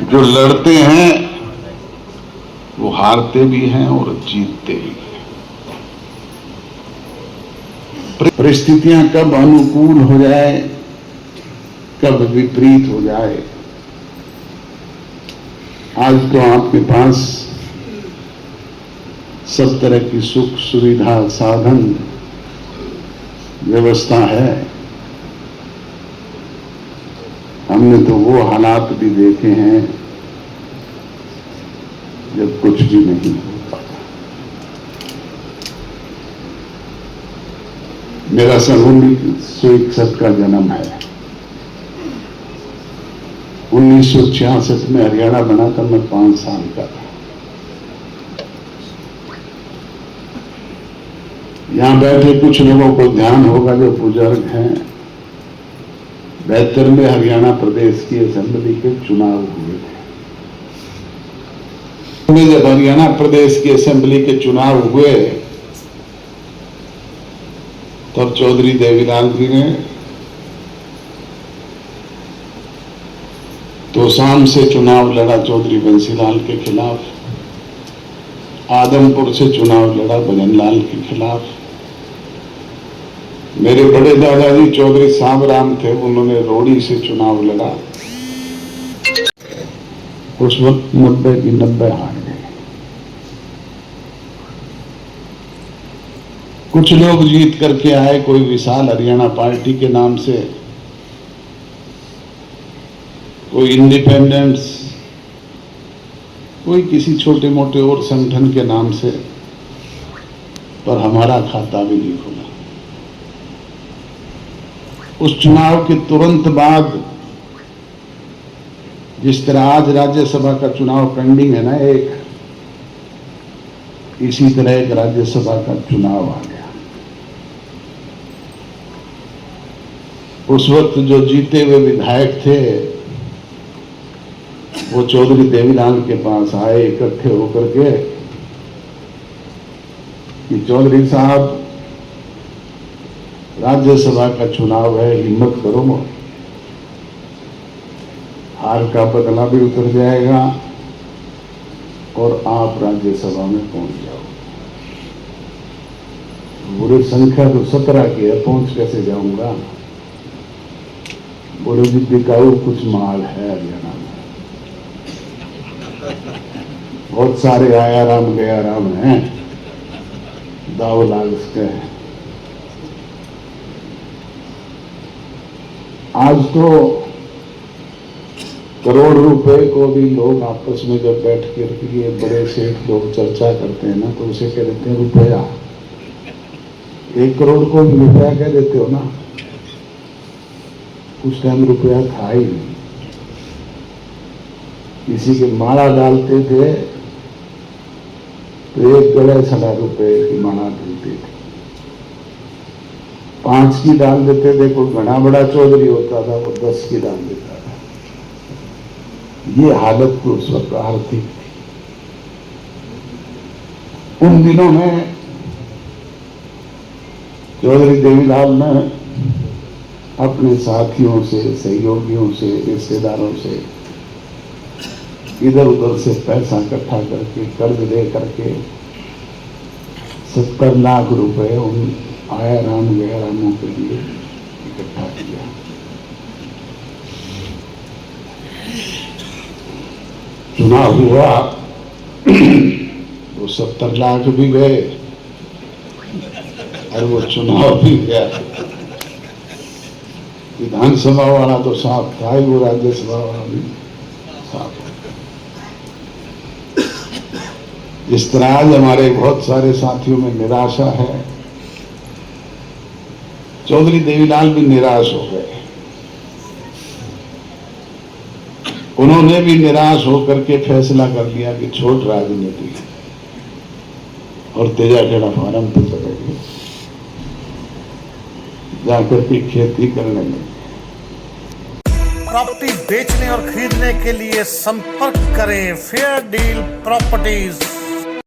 जो लड़ते हैं वो हारते भी हैं और जीतते भी हैं। परिस्थितियां कब अनुकूल हो जाए, कब विपरीत हो जाए। आज तो आपके पास सब तरह की सुख सुविधा साधन व्यवस्था है। हमने तो वो हालात भी देखे हैं जब कुछ भी नहीं होता। मेरा सन 1961 का जन्म है। 1966 में हरियाणा बना था, मैं 5 साल का था। यहां बैठे कुछ लोगों को ध्यान होगा जो बुजुर्ग हैं। 72 में हरियाणा प्रदेश की असेंबली के चुनाव हुए थे। जब हरियाणा प्रदेश की असेंबली के चुनाव हुए तब चौधरी देवीलाल जी ने तोशाम से चुनाव लड़ा चौधरी बंसीलाल के खिलाफ, आदमपुर से चुनाव लड़ा भजनलाल के खिलाफ। मेरे बड़े दादाजी चौधरी साबराम थे, उन्होंने रोड़ी से चुनाव लड़ा। उस वक्त 90 की 90 हार गए। कुछ लोग जीत करके आए, कोई विशाल हरियाणा पार्टी के नाम से, कोई इंडिपेंडेंस, कोई किसी छोटे मोटे और संगठन के नाम से, पर हमारा खाता भी नहीं खुला। उस चुनाव के तुरंत बाद जिस तरह आज राज्यसभा का चुनाव पेंडिंग है ना, इसी तरह एक राज्यसभा का चुनाव आ गया। उस वक्त जो जीते हुए विधायक थे वो चौधरी देवीलाल के पास आए इकट्ठे होकर के कि चौधरी साहब, राज्यसभा का चुनाव है, हिम्मत करो, हार का बदला भी उतर जाएगा और आप राज्यसभा में पहुंच जाओ। बुरी संख्या तो 17 की है, पहुंच कैसे जाऊंगा। बोले जी बिकाऊ कुछ माल है हरियाणा में, बहुत सारे आया राम गया राम हैं, दाव लाल के हैं। आज तो करोड़ रुपए को भी लोग आपस में जब बैठ कर ये बड़े सेठ लोग चर्चा करते हैं ना, तो उसे कह देते हैं रुपया। 1 करोड़ को भी रुपया कह देते हो ना। उस टाइम रुपया था ही नहीं। किसी के माला डालते थे तो 1 गड़ा सड़ा रुपए की माला मिलती थी। 5 की डाल देते थे, कोई घना बड़ा चौधरी होता था वो 10 की डाल देता था। ये हालत तो उस वक्त आर्थिक थी। उन दिनों में चौधरी देवीलाल ने अपने साथियों से, सहयोगियों से, रिश्तेदारों से इधर उधर से पैसा इकट्ठा करके, कर्ज दे करके 70 लाख रुपए उन आया राम गया रामों के लिए इकट्ठा किया। चुनाव हुआ वो 70 लाख भी गए और वो चुनाव भी गया। विधानसभा वाला तो साफ था ही, वो राज्यसभा वाला भी साफ। इस तरह आज हमारे बहुत सारे साथियों में निराशा है। चौधरी देवीलाल भी निराश हो गए। उन्होंने भी निराश होकर के फैसला कर लिया कि छोड़ राजनीति और तेजाखेड़ा फार्म पे चले गए, जाकर के खेती करने लगे। प्रॉपर्टी बेचने और खरीदने के लिए संपर्क करें फेयर डील प्रॉपर्टीज।